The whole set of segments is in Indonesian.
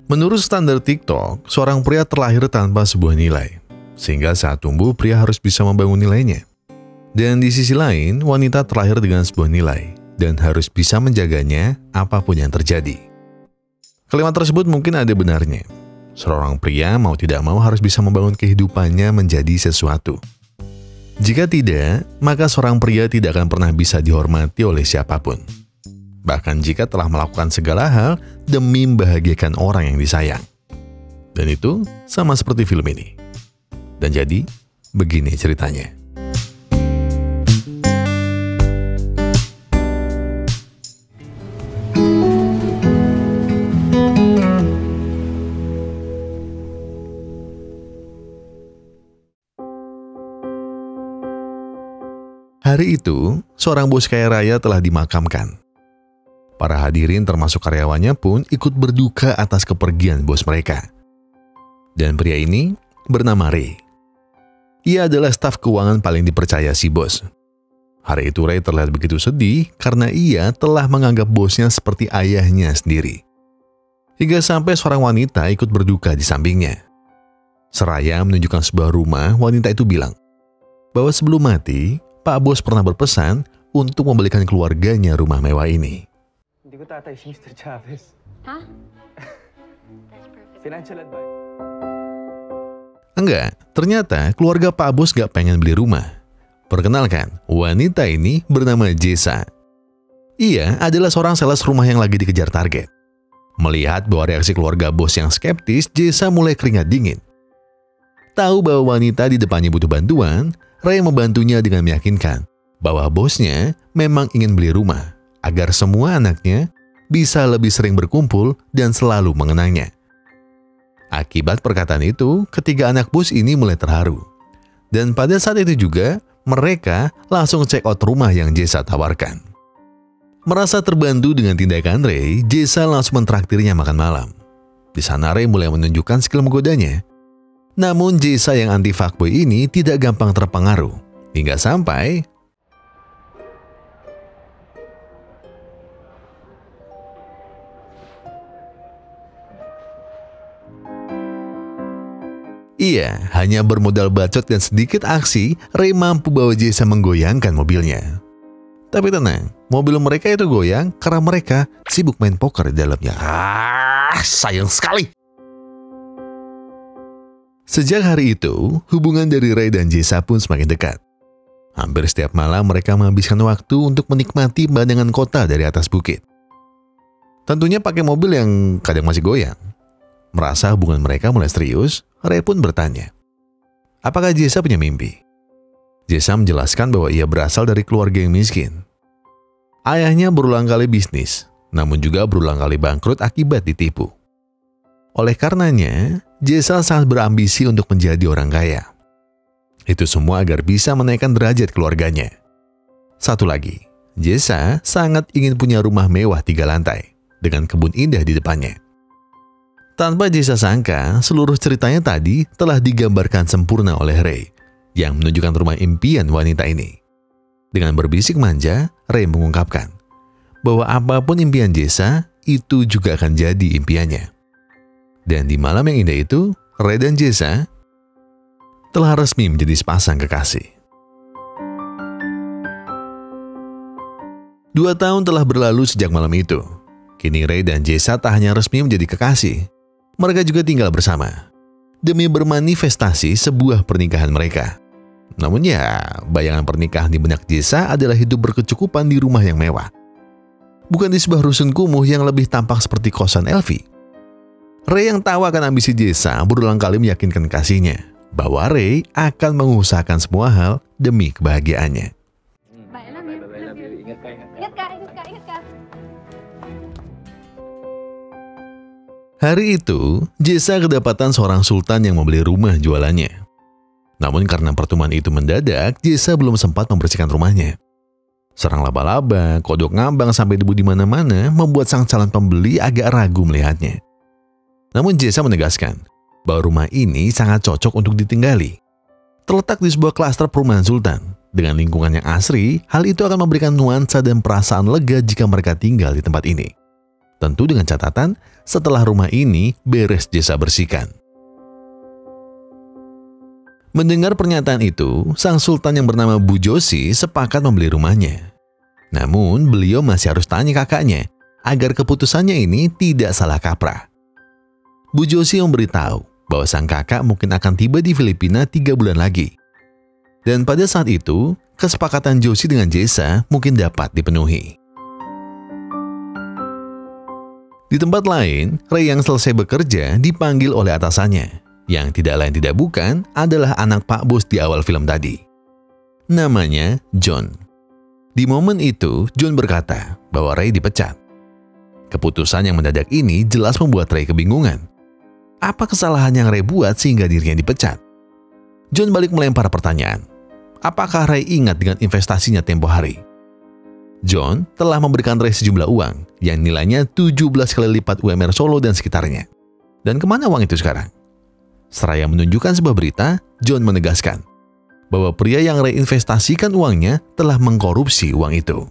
Menurut standar TikTok, seorang pria terlahir tanpa sebuah nilai, sehingga saat tumbuh pria harus bisa membangun nilainya. Dan di sisi lain, wanita terlahir dengan sebuah nilai, dan harus bisa menjaganya apapun yang terjadi. Kalimat tersebut mungkin ada benarnya. Seorang pria mau tidak mau harus bisa membangun kehidupannya menjadi sesuatu. Jika tidak, maka seorang pria tidak akan pernah bisa dihormati oleh siapapun. Bahkan jika telah melakukan segala hal demi membahagiakan orang yang disayang. Dan itu sama seperti film ini. Dan jadi, begini ceritanya. Hari itu, seorang bos kaya raya telah dimakamkan. Para hadirin termasuk karyawannya pun ikut berduka atas kepergian bos mereka. Dan pria ini bernama Ray. Ia adalah staf keuangan paling dipercaya si bos. Hari itu Ray terlihat begitu sedih karena ia telah menganggap bosnya seperti ayahnya sendiri. Hingga sampai seorang wanita ikut berduka di sampingnya. Seraya menunjukkan sebuah rumah, wanita itu bilang bahwa sebelum mati, Pak Bos pernah berpesan untuk membelikan keluarganya rumah mewah ini. Enggak, ternyata keluarga Pak Bos gak pengen beli rumah. Perkenalkan, wanita ini bernama Jessa. Ia adalah seorang sales rumah yang lagi dikejar target. Melihat bahwa reaksi keluarga bos yang skeptis, Jessa mulai keringat dingin. Tahu bahwa wanita di depannya butuh bantuan, Ray membantunya dengan meyakinkan bahwa bosnya memang ingin beli rumah agar semua anaknya bisa lebih sering berkumpul dan selalu mengenangnya. Akibat perkataan itu, ketiga anak bos ini mulai terharu. Dan pada saat itu juga, mereka langsung check out rumah yang Jessa tawarkan. Merasa terbantu dengan tindakan Ray, Jessa langsung mentraktirnya makan malam. Di sana Ray mulai menunjukkan skill menggodanya. Namun Jessa yang anti fuckboy ini tidak gampang terpengaruh, hingga sampai ia hanya bermodal bacot dan sedikit aksi, Ray mampu bawa Jessa menggoyangkan mobilnya. Tapi tenang, mobil mereka itu goyang karena mereka sibuk main poker di dalamnya. Sayang sekali. Sejak hari itu, hubungan dari Ray dan Jessa pun semakin dekat. Hampir setiap malam mereka menghabiskan waktu untuk menikmati pemandangan kota dari atas bukit. Tentunya pakai mobil yang kadang masih goyang. Merasa hubungan mereka mulai serius, Ray pun bertanya, apakah Jessa punya mimpi? Jessa menjelaskan bahwa ia berasal dari keluarga yang miskin. Ayahnya berulang kali bisnis, namun juga berulang kali bangkrut akibat ditipu. Oleh karenanya, Jessa sangat berambisi untuk menjadi orang kaya. Itu semua agar bisa menaikkan derajat keluarganya. Satu lagi, Jessa sangat ingin punya rumah mewah 3 lantai dengan kebun indah di depannya. Tanpa Jessa sangka, seluruh ceritanya tadi telah digambarkan sempurna oleh Ray yang menunjukkan rumah impian wanita ini. Dengan berbisik manja, Ray mengungkapkan bahwa apapun impian Jessa, itu juga akan jadi impiannya. Dan di malam yang indah itu, Ray dan Jessa telah resmi menjadi sepasang kekasih. 2 tahun telah berlalu sejak malam itu. Kini Ray dan Jessa tak hanya resmi menjadi kekasih, mereka juga tinggal bersama demi bermanifestasi sebuah pernikahan mereka. Namun ya, bayangan pernikahan di benak Jessa adalah hidup berkecukupan di rumah yang mewah. Bukan di sebuah rusun kumuh yang lebih tampak seperti kosan Elvi. Ray yang tahu akan ambisi Jessa berulang kali meyakinkan kasihnya bahwa Ray akan mengusahakan semua hal demi kebahagiaannya. Hari itu, Jessa kedapatan seorang sultan yang membeli rumah jualannya. Namun karena pertemuan itu mendadak, Jessa belum sempat membersihkan rumahnya. Serang laba-laba, kodok ngambang sampai debu di mana-mana membuat sang calon pembeli agak ragu melihatnya. Namun Jessa menegaskan bahwa rumah ini sangat cocok untuk ditinggali. Terletak di sebuah klaster perumahan sultan. Dengan lingkungan yang asri, hal itu akan memberikan nuansa dan perasaan lega jika mereka tinggal di tempat ini. Tentu dengan catatan setelah rumah ini beres Jesa bersihkan. Mendengar pernyataan itu, sang sultan yang bernama Bu Josi sepakat membeli rumahnya. Namun beliau masih harus tanya kakaknya agar keputusannya ini tidak salah kaprah. Bu Josi memberitahu bahwa sang kakak mungkin akan tiba di Filipina 3 bulan lagi. Dan pada saat itu, kesepakatan Josi dengan Jesa mungkin dapat dipenuhi. Di tempat lain, Ray yang selesai bekerja dipanggil oleh atasannya, yang tidak lain tidak bukan adalah anak Pak Bos di awal film tadi. Namanya John. Di momen itu, John berkata bahwa Ray dipecat. Keputusan yang mendadak ini jelas membuat Ray kebingungan. Apa kesalahan yang Ray buat sehingga dirinya dipecat? John balik melempar pertanyaan. Apakah Ray ingat dengan investasinya tempo hari? John telah memberikan Ray sejumlah uang yang nilainya 17 kali lipat UMR Solo dan sekitarnya. Dan kemana uang itu sekarang? Seraya menunjukkan sebuah berita, John menegaskan bahwa pria yang Ray investasikan uangnya telah mengkorupsi uang itu.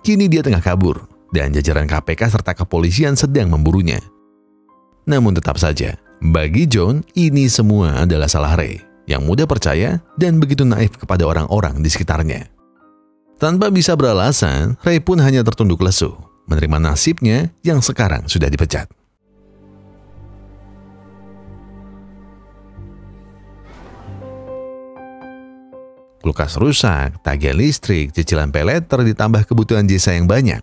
Kini dia tengah kabur dan jajaran KPK serta kepolisian sedang memburunya. Namun tetap saja, bagi John ini semua adalah salah Ray yang mudah percaya dan begitu naif kepada orang-orang di sekitarnya. Tanpa bisa beralasan, Ray pun hanya tertunduk lesu menerima nasibnya yang sekarang sudah dipecat. Kulkas rusak, tagihan listrik, cicilan peleter ditambah kebutuhan Jesa yang banyak.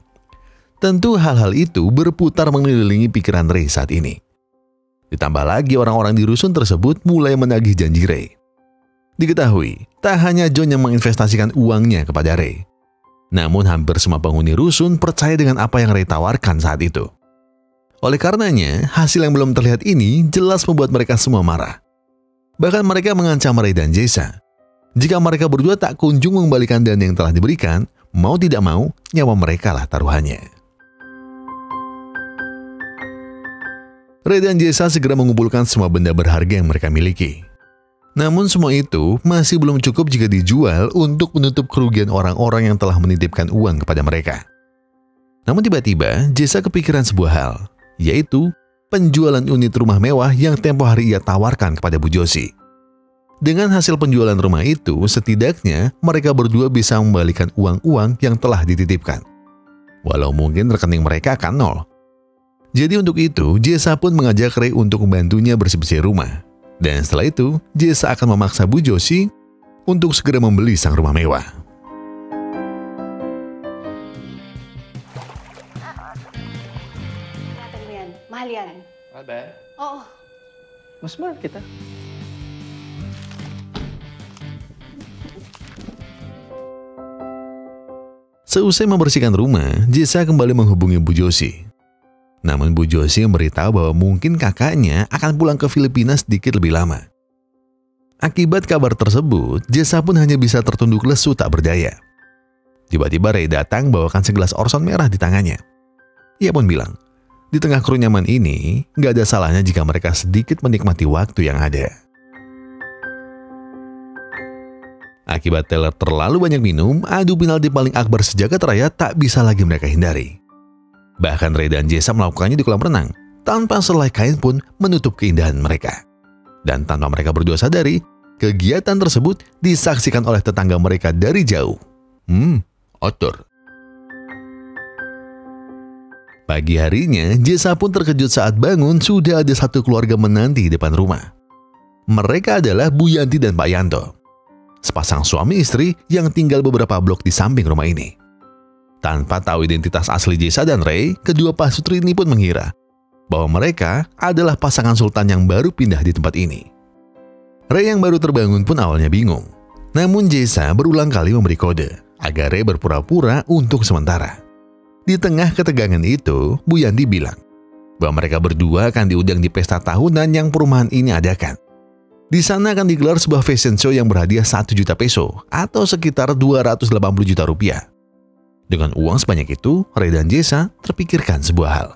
Tentu hal-hal itu berputar mengelilingi pikiran Ray saat ini. Ditambah lagi orang-orang di rusun tersebut mulai menagih janji Ray. Diketahui, tak hanya John yang menginvestasikan uangnya kepada Ray. Namun hampir semua penghuni rusun percaya dengan apa yang Ray tawarkan saat itu. Oleh karenanya, hasil yang belum terlihat ini jelas membuat mereka semua marah. Bahkan mereka mengancam Ray dan Jesa. Jika mereka berdua tak kunjung mengembalikan dana yang telah diberikan, mau tidak mau, nyawa mereka lah taruhannya. Ray dan Jesa segera mengumpulkan semua benda berharga yang mereka miliki. Namun semua itu masih belum cukup jika dijual untuk menutup kerugian orang-orang yang telah menitipkan uang kepada mereka. Namun tiba-tiba Jesa kepikiran sebuah hal, yaitu penjualan unit rumah mewah yang tempo hari ia tawarkan kepada Bu Josi. Dengan hasil penjualan rumah itu, setidaknya mereka berdua bisa mengembalikan uang-uang yang telah dititipkan. Walau mungkin rekening mereka akan nol. Jadi untuk itu, Jesa pun mengajak Ray untuk membantunya bersih-bersih rumah. Dan setelah itu, Jesa akan memaksa Bu Josi untuk segera membeli sang rumah mewah. Mahal yan. Mahal ba? Oo. Mas mahal kita. Seusai membersihkan rumah, Jesa kembali menghubungi Bu Josi. Namun Bu Josi memberitahu bahwa mungkin kakaknya akan pulang ke Filipina sedikit lebih lama. Akibat kabar tersebut, Jesa pun hanya bisa tertunduk lesu tak berdaya. Tiba-tiba Ray datang bawakan segelas Orson merah di tangannya. Ia pun bilang, di tengah kerunyaman ini, gak ada salahnya jika mereka sedikit menikmati waktu yang ada. Akibat Taylor terlalu banyak minum, adu penalti paling akbar sejagat raya tak bisa lagi mereka hindari. Bahkan Ray dan Jesa melakukannya di kolam renang, tanpa selai kain pun menutup keindahan mereka. Dan tanpa mereka berdua sadari, kegiatan tersebut disaksikan oleh tetangga mereka dari jauh. Otor. Pagi harinya, Jesa pun terkejut saat bangun sudah ada satu keluarga menanti di depan rumah. Mereka adalah Bu Yanti dan Pak Yanto, sepasang suami istri yang tinggal beberapa blok di samping rumah ini. Tanpa tahu identitas asli Jesa dan Ray, kedua pasutri ini pun mengira bahwa mereka adalah pasangan sultan yang baru pindah di tempat ini. Ray yang baru terbangun pun awalnya bingung. Namun Jesa berulang kali memberi kode agar Ray berpura-pura untuk sementara. Di tengah ketegangan itu, Bu Yanti bilang bahwa mereka berdua akan diundang di pesta tahunan yang perumahan ini adakan. Di sana akan digelar sebuah fashion show yang berhadiah 1 juta peso atau sekitar 280 juta rupiah. Dengan uang sebanyak itu, Ray dan Jesa terpikirkan sebuah hal.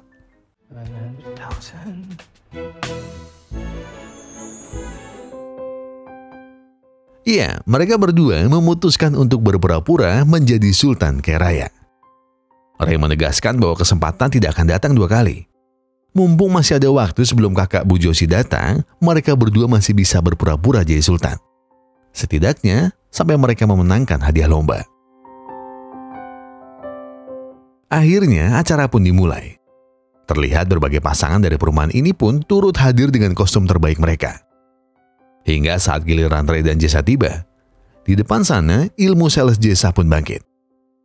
100,000. Iya, mereka berdua memutuskan untuk berpura-pura menjadi Sultan Kaya Raya. Ray menegaskan bahwa kesempatan tidak akan datang dua kali. Mumpung masih ada waktu sebelum kakak Bu Joshi datang, mereka berdua masih bisa berpura-pura jadi sultan. Setidaknya sampai mereka memenangkan hadiah lomba. Akhirnya acara pun dimulai. Terlihat berbagai pasangan dari perumahan ini pun turut hadir dengan kostum terbaik mereka. Hingga saat giliran Ray dan Jessa tiba, di depan sana ilmu sales Jessa pun bangkit.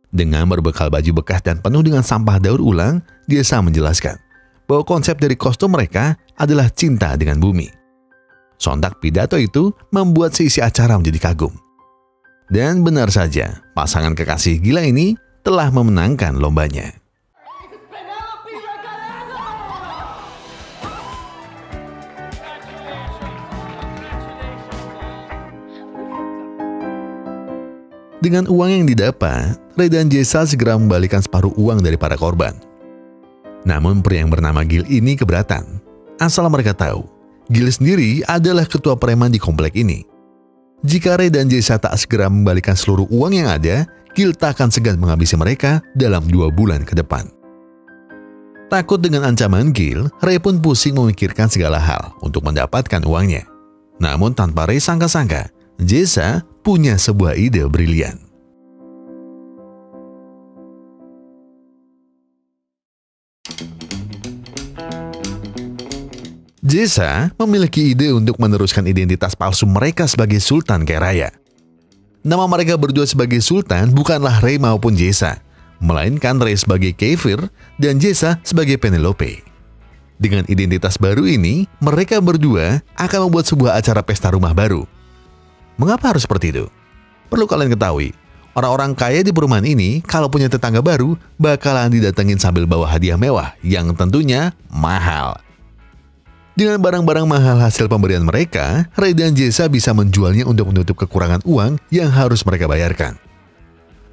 Dengan berbekal baju bekas dan penuh dengan sampah daur ulang, Jessa menjelaskan bahwa konsep dari kostum mereka adalah cinta dengan bumi. Sontak pidato itu membuat seisi acara menjadi kagum. Dan benar saja, pasangan kekasih gila ini telah memenangkan lombanya. Dengan uang yang didapat, Ray dan Jessa segera membalikan separuh uang dari para korban. Namun pria yang bernama Gil ini keberatan. Asal mereka tahu, Gil sendiri adalah ketua preman di komplek ini. Jika Ray dan Jessa tak segera membalikan seluruh uang yang ada, Gil tak akan segan menghabisi mereka dalam 2 bulan ke depan. Takut dengan ancaman Gil, Ray pun pusing memikirkan segala hal untuk mendapatkan uangnya. Namun tanpa Ray sangka-sangka, Jessa punya sebuah ide brilian. Jessa memiliki ide untuk meneruskan identitas palsu mereka sebagai Sultan Kaya Raya. Nama mereka berdua sebagai Sultan bukanlah Ray maupun Jessa, melainkan Ray sebagai Kefir dan Jessa sebagai Penelope. Dengan identitas baru ini, mereka berdua akan membuat sebuah acara pesta rumah baru. Mengapa harus seperti itu? Perlu kalian ketahui, orang-orang kaya di perumahan ini kalau punya tetangga baru bakalan didatengin sambil bawa hadiah mewah yang tentunya mahal. Dengan barang-barang mahal hasil pemberian mereka, Ray dan Jessa bisa menjualnya untuk menutup kekurangan uang yang harus mereka bayarkan.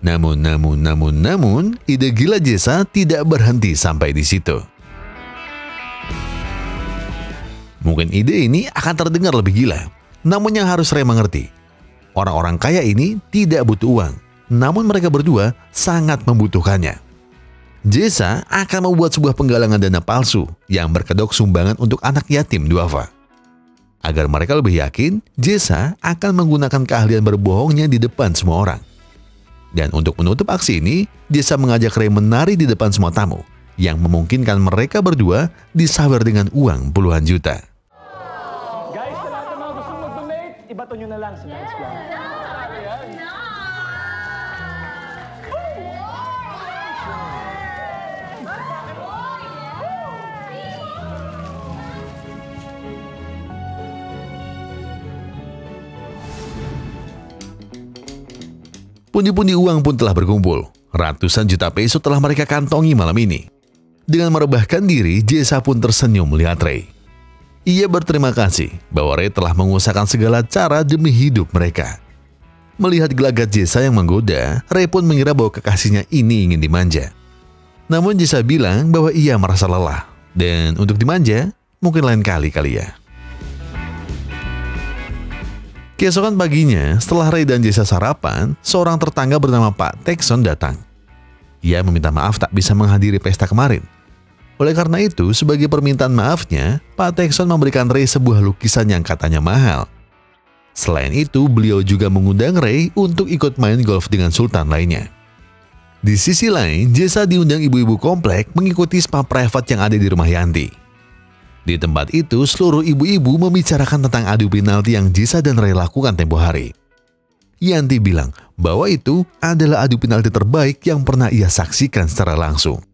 Namun, ide gila Jessa tidak berhenti sampai di situ. Mungkin ide ini akan terdengar lebih gila, namun yang harus Ray mengerti, orang-orang kaya ini tidak butuh uang, namun mereka berdua sangat membutuhkannya. Jessa akan membuat sebuah penggalangan dana palsu yang berkedok sumbangan untuk anak yatim duafa. Agar mereka lebih yakin, Jessa akan menggunakan keahlian berbohongnya di depan semua orang. Dan untuk menutup aksi ini, Jessa mengajak Ray menari di depan semua tamu, yang memungkinkan mereka berdua disawer dengan uang puluhan juta. Guys, sa lahat ng mga gustong mag-donate, ibato nyo na lang sa dance floor. Pundi-pundi uang pun telah berkumpul. Ratusan juta peso telah mereka kantongi malam ini. Dengan merebahkan diri, Jessa pun tersenyum melihat Ray. Ia berterima kasih bahwa Ray telah mengusahakan segala cara demi hidup mereka. Melihat gelagat Jessa yang menggoda, Ray pun mengira bahwa kekasihnya ini ingin dimanja. Namun Jessa bilang bahwa ia merasa lelah. Dan untuk dimanja, mungkin lain kali ya. Keesokan paginya, setelah Ray dan Jessa sarapan, seorang tetangga bernama Pak Texon datang. Ia meminta maaf tak bisa menghadiri pesta kemarin. Oleh karena itu, sebagai permintaan maafnya, Pak Texon memberikan Ray sebuah lukisan yang katanya mahal. Selain itu, beliau juga mengundang Ray untuk ikut main golf dengan sultan lainnya. Di sisi lain, Jessa diundang ibu-ibu komplek mengikuti spa private yang ada di rumah Yanti. Di tempat itu, seluruh ibu-ibu membicarakan tentang adu penalti yang Jessa dan Ray lakukan tempo hari. Yanti bilang bahwa itu adalah adu penalti terbaik yang pernah ia saksikan secara langsung.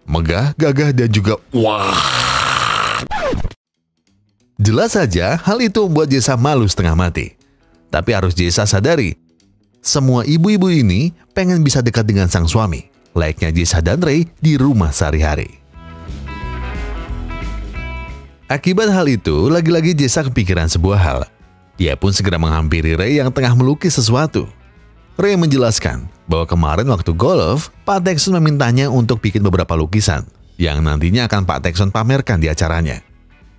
Megah, gagah, dan juga wah. Jelas saja hal itu membuat Jessa malu setengah mati. Tapi harus Jessa sadari, semua ibu-ibu ini pengen bisa dekat dengan sang suami, layaknya Jessa dan Ray di rumah sehari-hari. Akibat hal itu, lagi-lagi Jessa kepikiran sebuah hal. Ia pun segera menghampiri Ray yang tengah melukis sesuatu. Ray menjelaskan bahwa kemarin waktu golf, Pak Texon memintanya untuk bikin beberapa lukisan yang nantinya akan Pak Texon pamerkan di acaranya.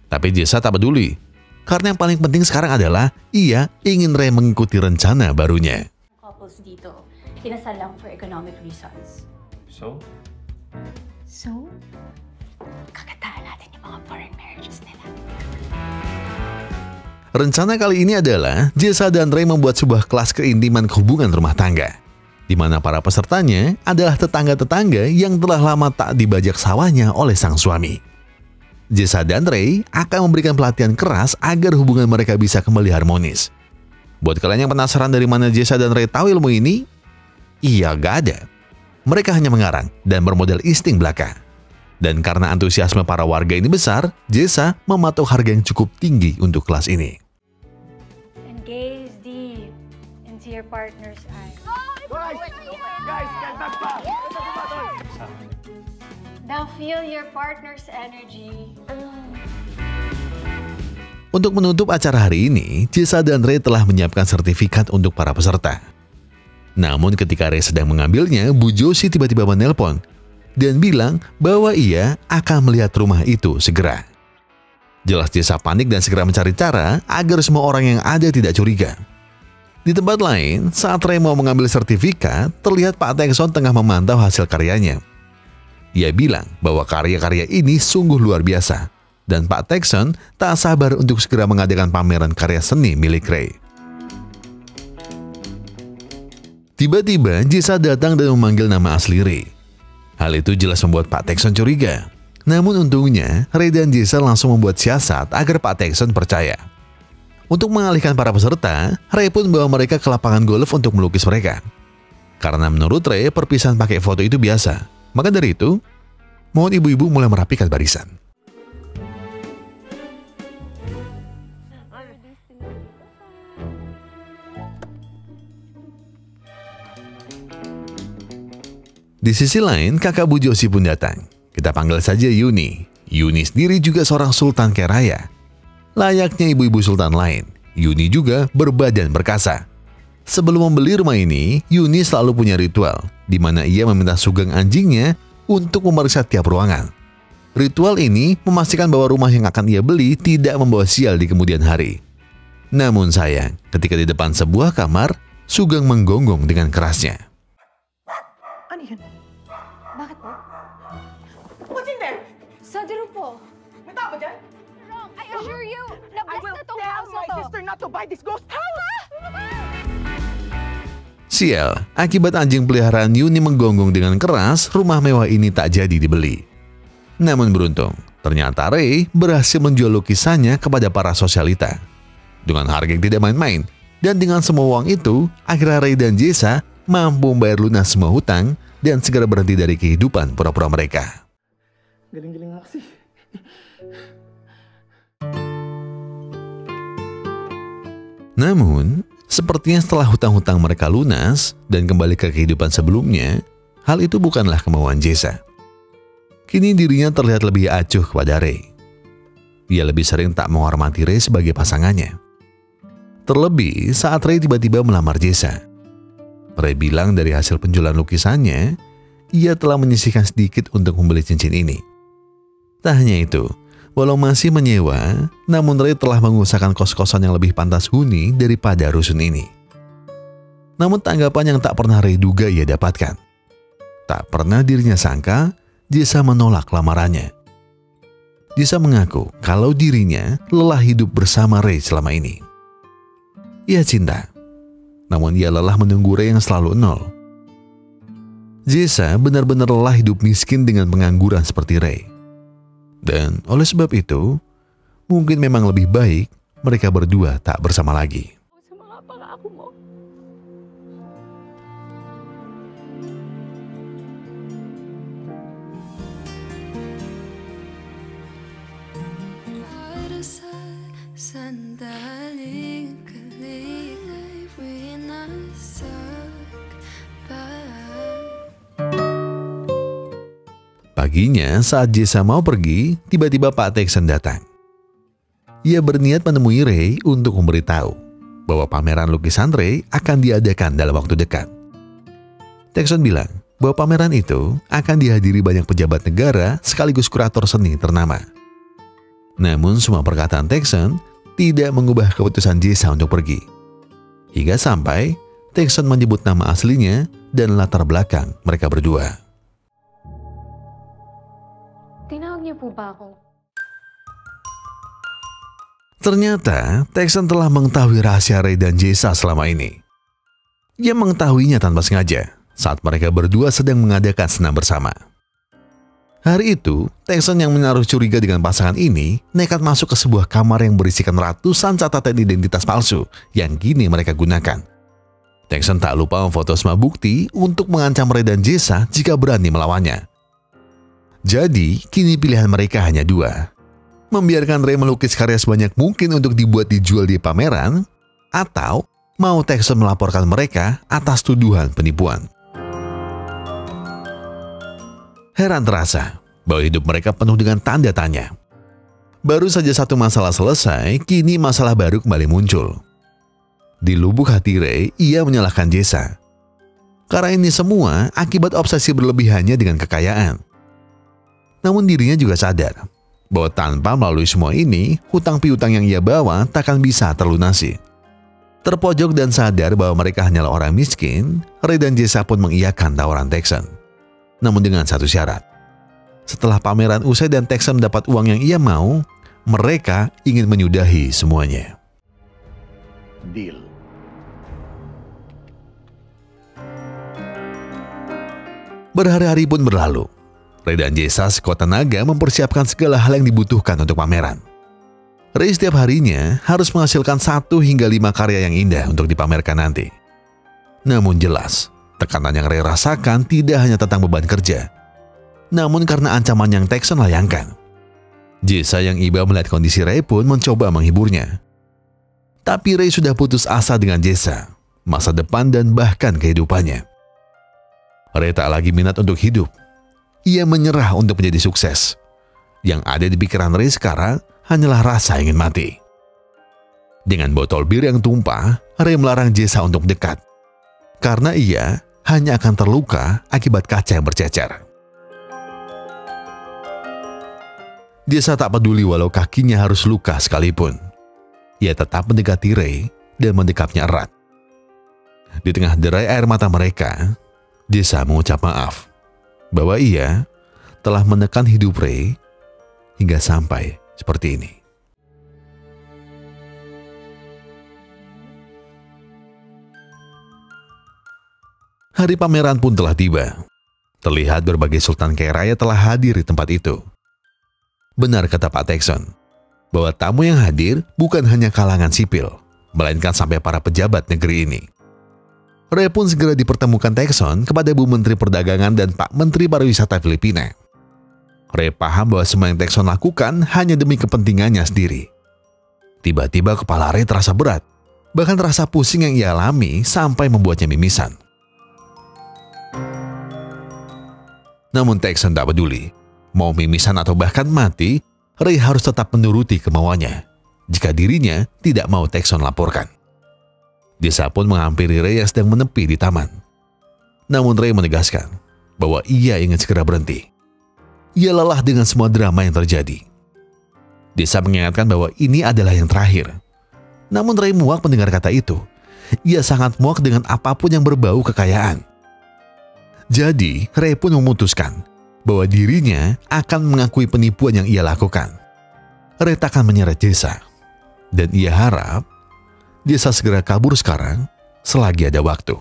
Tapi Jessa tak peduli, karena yang paling penting sekarang adalah ia ingin Ray mengikuti rencana barunya. Couples dito, kinasal lang for economic reasons. So, So, kakataan natin yung mga foreign marriages nila. Rencana kali ini adalah Jessa dan Ray membuat sebuah kelas keintiman hubungan rumah tangga, di mana para pesertanya adalah tetangga-tetangga yang telah lama tak dibajak sawahnya oleh sang suami. Jessa dan Ray akan memberikan pelatihan keras agar hubungan mereka bisa kembali harmonis. Buat kalian yang penasaran dari mana Jessa dan Ray tahu ilmu ini? Iya, gak ada. Mereka hanya mengarang dan bermodal insting belaka. Dan karena antusiasme para warga ini besar, Jessa mematok harga yang cukup tinggi untuk kelas ini. Gaze deep into your partner's eyes. Guys, kalma pa! Now feel your partner's energy. Untuk menutup acara hari ini, Jessa dan Ray telah menyiapkan sertifikat untuk para peserta. Namun ketika Ray sedang mengambilnya, Bu Josie tiba-tiba menelpon dan bilang bahwa ia akan melihat rumah itu segera. Jelas Jessa panik dan segera mencari cara agar semua orang yang ada tidak curiga. Di tempat lain, saat Ray mau mengambil sertifikat, terlihat Pak Tekson tengah memantau hasil karyanya. Ia bilang bahwa karya-karya ini sungguh luar biasa, dan Pak Tekson tak sabar untuk segera mengadakan pameran karya seni milik Ray. Tiba-tiba Jessa datang dan memanggil nama asli Ray. Hal itu jelas membuat Pak Tekson curiga. Namun untungnya, Ray dan Jessa langsung membuat siasat agar Pak Tekson percaya. Untuk mengalihkan para peserta, Ray pun membawa mereka ke lapangan golf untuk melukis mereka. Karena menurut Ray, perpisahan pakai foto itu biasa. Maka dari itu, mohon ibu-ibu mulai merapikan barisan. Di sisi lain, kakak Bu Josie pun datang. Kita panggil saja Yuni. Yuni sendiri juga seorang sultan kaya raya. Layaknya ibu-ibu sultan lain, Yuni juga berbadan perkasa. Sebelum membeli rumah ini, Yuni selalu punya ritual, di mana ia meminta sugeng anjingnya untuk memeriksa tiap ruangan. Ritual ini memastikan bahwa rumah yang akan ia beli tidak membawa sial di kemudian hari. Namun sayang, ketika di depan sebuah kamar, sugeng menggonggong dengan kerasnya. Ano yan? Bakit po? What's in there? Sadiro po. May tao ba dyan? Wrong, I assure you. I will tell my sister not to buy this ghost house! Sial, akibat anjing peliharaan Yuni menggonggong dengan keras, rumah mewah ini tak jadi dibeli. Namun beruntung, ternyata Ray berhasil menjual lukisannya kepada para sosialita. Dengan harga yang tidak main-main, dan dengan semua uang itu, akhirnya Ray dan Jessa mampu membayar lunas semua hutang dan segera berhenti dari kehidupan pura-pura mereka. Galing-galing nga kasi. Namun, sepertinya setelah hutang-hutang mereka lunas dan kembali ke kehidupan sebelumnya, hal itu bukanlah kemauan Jessa. Kini dirinya terlihat lebih acuh kepada Ray. Ia lebih sering tak menghormati Ray sebagai pasangannya. Terlebih saat Ray tiba-tiba melamar Jessa. Ray bilang dari hasil penjualan lukisannya, ia telah menyisihkan sedikit untuk membeli cincin ini. Tak hanya itu, walau masih menyewa, namun Ray telah mengusahakan kos-kosan yang lebih pantas huni daripada rusun ini. Namun tanggapan yang tak pernah Ray duga ia dapatkan. Tak pernah dirinya sangka, Jessa menolak lamarannya. Jessa mengaku kalau dirinya lelah hidup bersama Ray selama ini. Ia cinta, namun ia lelah menunggu Ray yang selalu nol. Jessa benar-benar lelah hidup miskin dengan pengangguran seperti Ray. Dan oleh sebab itu, mungkin memang lebih baik mereka berdua tak bersama lagi. Sa mga pangako mo. Sandaling kaligay winasak pa. Paginya saat Jessa mau pergi, tiba-tiba Pak Tekson datang. Ia berniat menemui Ray untuk memberitahu bahwa pameran lukisan Ray akan diadakan dalam waktu dekat. Tekson bilang bahwa pameran itu akan dihadiri banyak pejabat negara sekaligus kurator seni ternama. Namun semua perkataan Tekson tidak mengubah keputusan Jessa untuk pergi. Hingga sampai Tekson menyebut nama aslinya dan latar belakang mereka berdua. tinawag niyo po ba ako? Ternyata Texan telah mengetahui rahasia Ray dan Jessa selama ini. Ia mengetahuinya tanpa sengaja saat mereka berdua sedang mengadakan senam bersama. Hari itu, Texan yang menaruh curiga dengan pasangan ini nekat masuk ke sebuah kamar yang berisikan ratusan catatan identitas palsu yang kini mereka gunakan. Texan tak lupa memfoto semua bukti untuk mengancam Ray dan Jessa jika berani melawannya. Jadi, kini pilihan mereka hanya dua. Membiarkan Ray melukis karya sebanyak mungkin untuk dibuat dijual di pameran, atau mau Texan melaporkan mereka atas tuduhan penipuan. Heran terasa bahwa hidup mereka penuh dengan tanda tanya. Baru saja satu masalah selesai, kini masalah baru kembali muncul. Di lubuk hati Ray, ia menyalahkan Jessa. Karena ini semua akibat obsesi berlebihannya dengan kekayaan. Namun dirinya juga sadar bahwa tanpa melalui semua ini, hutang piutang yang ia bawa takkan bisa terlunasi. Terpojok dan sadar bahwa mereka hanyalah orang miskin, Ray dan Jessa pun mengiyakan tawaran Texan. Namun dengan satu syarat. Setelah pameran usai dan Texan mendapat uang yang ia mau, mereka ingin menyudahi semuanya. Deal. Berhari-hari pun berlalu. Ray dan Jessa sekuat tenaga mempersiapkan segala hal yang dibutuhkan untuk pameran. Ray setiap harinya harus menghasilkan 1 hingga 5 karya yang indah untuk dipamerkan nanti. Namun jelas, tekanan yang Ray rasakan tidak hanya tentang beban kerja, namun karena ancaman yang Texan layangkan. Jessa yang iba melihat kondisi Ray pun mencoba menghiburnya. Tapi Ray sudah putus asa dengan Jessa, masa depan dan bahkan kehidupannya. Ray tak lagi minat untuk hidup. Ia menyerah untuk menjadi sukses. Yang ada di pikiran Ray sekarang hanyalah rasa ingin mati. Dengan botol bir yang tumpah, Ray melarang Jessa untuk dekat. Karena ia hanya akan terluka akibat kaca yang bercecer. Jessa tak peduli walau kakinya harus luka sekalipun. Ia tetap mendekati Ray dan mendekapnya erat. Di tengah derai air mata mereka, Jessa mengucap maaf bahwa ia telah menekan hidup Ray hingga sampai seperti ini. Hari pameran pun telah tiba. Terlihat berbagai sultan kaya raya telah hadir di tempat itu. Benar kata Pak Texan, bahwa tamu yang hadir bukan hanya kalangan sipil, melainkan sampai para pejabat negeri ini. Ray pun segera dipertemukan Texan kepada Bu Menteri Perdagangan dan Pak Menteri Pariwisata Filipina. Ray paham bahwa semua yang Texan lakukan hanya demi kepentingannya sendiri. Tiba-tiba kepala Ray terasa berat, bahkan rasa pusing yang ia alami sampai membuatnya mimisan. Namun Texan tak peduli. Mau mimisan atau bahkan mati, Ray harus tetap menuruti kemauannya jika dirinya tidak mau Texan laporkan. Jessa pun menghampiri Ray yang sedang menepi di taman. Namun Ray menegaskan bahwa ia ingin segera berhenti. Ia lelah dengan semua drama yang terjadi. Jessa mengingatkan bahwa ini adalah yang terakhir. Namun Ray muak mendengar kata itu. Ia sangat muak dengan apapun yang berbau kekayaan. Jadi, Ray pun memutuskan bahwa dirinya akan mengakui penipuan yang ia lakukan. Ray takkan menyeret Jessa. Dan ia harap Jessa segera kabur sekarang selagi ada waktu.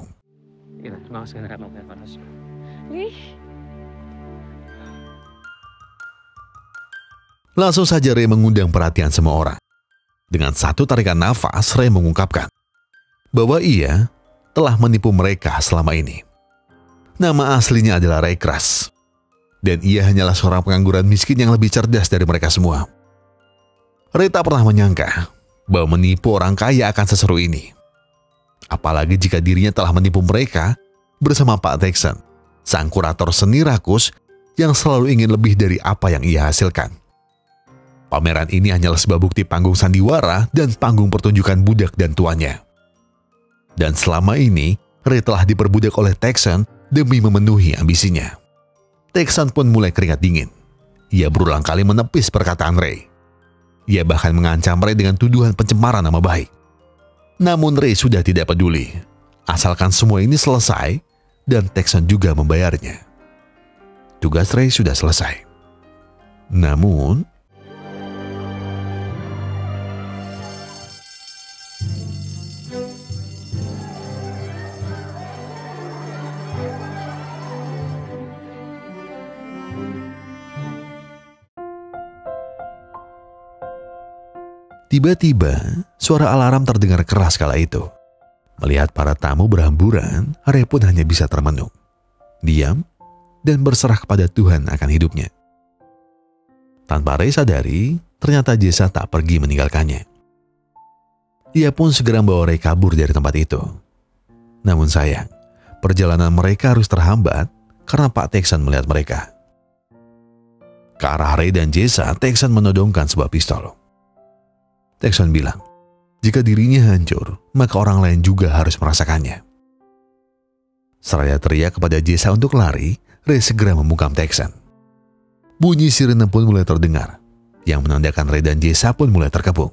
Langsung saja Ray mengundang perhatian semua orang. Dengan satu tarikan nafas, Ray mengungkapkan bahwa ia telah menipu mereka selama ini. Nama aslinya adalah Ray Kras. Dan ia hanyalah seorang pengangguran miskin yang lebih cerdas dari mereka semua. Ray tak pernah menyangka bahwa menipu orang kaya akan seseru ini. Apalagi jika dirinya telah menipu mereka bersama Pak Texan, sang kurator seni rakus yang selalu ingin lebih dari apa yang ia hasilkan. Pameran ini hanyalah sebuah bukti panggung sandiwara dan panggung pertunjukan budak dan tuannya. Dan selama ini, Ray telah diperbudak oleh Texan demi memenuhi ambisinya. Texan pun mulai keringat dingin. Ia berulang kali menepis perkataan Ray. Ia bahkan mengancam Ray dengan tuduhan pencemaran nama baik. Namun Ray sudah tidak peduli. Asalkan semua ini selesai dan Texan juga membayarnya. Tugas Ray sudah selesai. Namun, tiba-tiba suara alarm terdengar keras kala itu. Melihat para tamu berhamburan, Ray pun hanya bisa termenung, diam, dan berserah kepada Tuhan akan hidupnya. Tanpa Ray sadari, ternyata Jessa tak pergi meninggalkannya. Ia pun segera membawa Ray kabur dari tempat itu. Namun sayang, perjalanan mereka harus terhambat karena Pak Texan melihat mereka. Ke arah Ray dan Jessa, Texan menodongkan sebuah pistol. Texan bilang, jika dirinya hancur, maka orang lain juga harus merasakannya. Seraya teriak kepada Jessa untuk lari, Ray segera membungkam Texan. Bunyi sirene pun mulai terdengar, yang menandakan Ray dan Jessa pun mulai terkepung.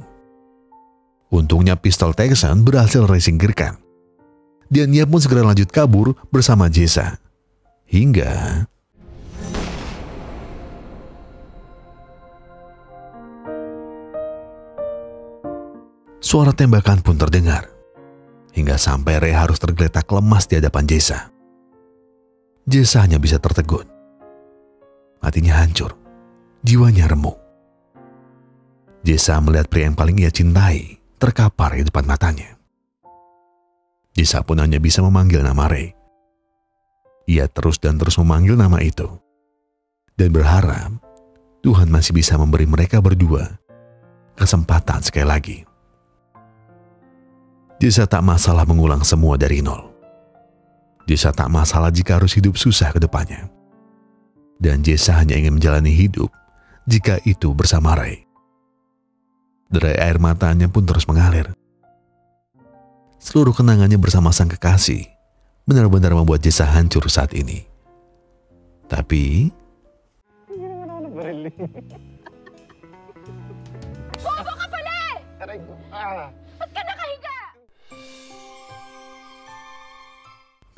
Untungnya pistol Texan berhasil Ray singkirkan, dan ia pun segera lanjut kabur bersama Jessa. Hingga suara tembakan pun terdengar, hingga sampai Ray harus tergeletak lemas di hadapan Jessa. Jessa hanya bisa tertegun. Hatinya hancur, jiwanya remuk. Jessa melihat pria yang paling ia cintai terkapar di depan matanya. Jessa pun hanya bisa memanggil nama Ray. Ia terus dan terus memanggil nama itu, dan berharap Tuhan masih bisa memberi mereka berdua kesempatan sekali lagi. Jessa tak masalah mengulang semua dari nol. Jessa tak masalah jika harus hidup susah ke depannya. Dan Jessa hanya ingin menjalani hidup jika itu bersama Ray. Derai air matanya pun terus mengalir. Seluruh kenangannya bersama sang kekasih benar-benar membuat Jessa hancur saat ini. Tapi Bobo ka pala eh! Ba't ka nakahiga?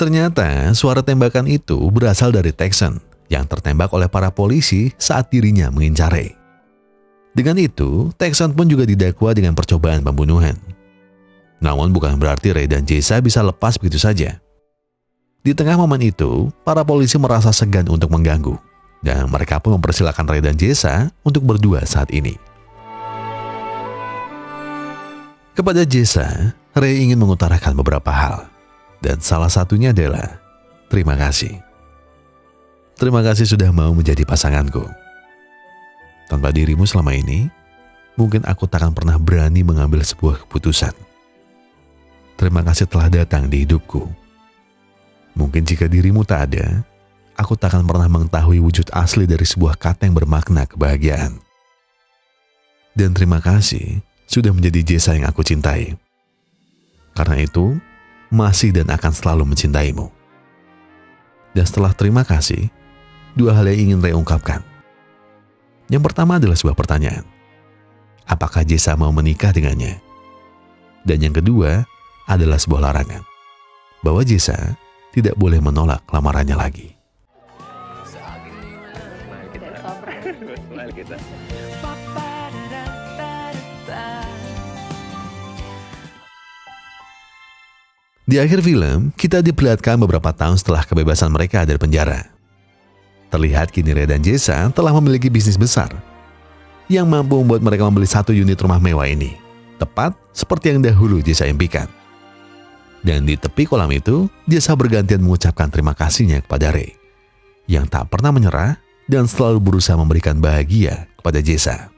ternyata suara tembakan itu berasal dari Texan yang tertembak oleh para polisi saat dirinya mengincar Ray. Dengan itu, Texan pun juga didakwa dengan percobaan pembunuhan. Namun bukan berarti Ray dan Jessa bisa lepas begitu saja. Di tengah momen itu, para polisi merasa segan untuk mengganggu, dan mereka pun mempersilahkan Ray dan Jessa untuk berdua saat ini. Kepada Jessa, Ray ingin mengutarakan beberapa hal, dan salah satunya adalah terima kasih. Terima kasih sudah mau menjadi pasanganku. Tanpa dirimu selama ini, mungkin aku takkan pernah berani mengambil sebuah keputusan. Terima kasih telah datang di hidupku. Mungkin jika dirimu tak ada, aku takkan pernah mengetahui wujud asli dari sebuah kata yang bermakna kebahagiaan. Dan terima kasih sudah menjadi Jessa yang aku cintai. Karena itu, masih dan akan selalu mencintaimu. Dan setelah terima kasih, dua hal yang ingin Ray ungkapkan. Yang pertama adalah sebuah pertanyaan. Apakah Jessa mau menikah dengannya? Dan yang kedua adalah sebuah larangan. Bahwa Jessa tidak boleh menolak lamarannya lagi. Di akhir film, kita diperlihatkan beberapa tahun setelah kebebasan mereka dari penjara. Terlihat kini Ray dan Jessa telah memiliki bisnis besar yang mampu membuat mereka membeli 1 unit rumah mewah ini, tepat seperti yang dahulu Jessa impikan. Dan di tepi kolam itu, Jessa bergantian mengucapkan terima kasihnya kepada Ray, yang tak pernah menyerah dan selalu berusaha memberikan bahagia kepada Jessa.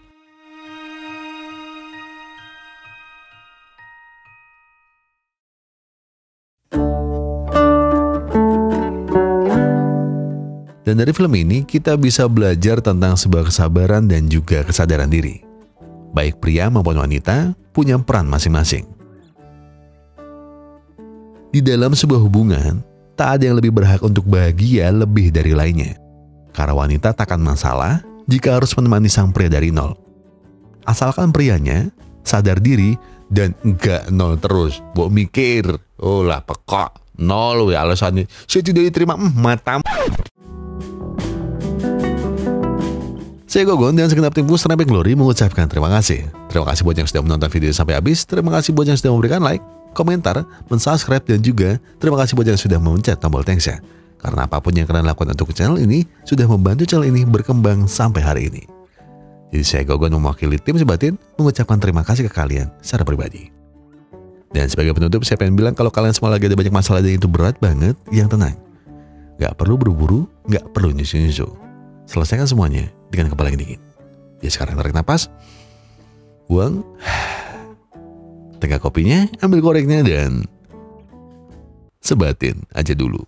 Dan dari film ini kita bisa belajar tentang sebuah kesabaran dan juga kesadaran diri. Baik pria maupun wanita punya peran masing-masing. Di dalam sebuah hubungan, tak ada yang lebih berhak untuk bahagia lebih dari lainnya. Karena wanita takkan masalah jika harus menemani sang pria dari nol. Asalkan prianya sadar diri dan enggak nol terus. Bok mikir, oh lah pekok, nol ya alasannya. Saya tidak diterima, matam. Saya Gogon dan segenap tim Push Ramping Glory mengucapkan terima kasih. Terima kasih buat yang sudah menonton video sampai habis. Terima kasih buat yang sudah memberikan like, komentar, mensubscribe, dan juga terima kasih buat yang sudah memencet tombol thanks-nya. Karena apapun yang kalian lakukan untuk channel ini sudah membantu channel ini berkembang sampai hari ini. Jadi saya Gogon mewakili tim Sebatin mengucapkan terima kasih ke kalian secara pribadi. Dan sebagai penutup saya pengen bilang kalau kalian semua lagi ada banyak masalah dan itu berat banget, yang tenang. Gak perlu buru-buru, gak perlu nyusu-nyusu. Selesaikan semuanya dengan kepala yang dingin. Ya sekarang tarik napas, buang, tegak kopinya, ambil koreknya dan sebatin aja dulu.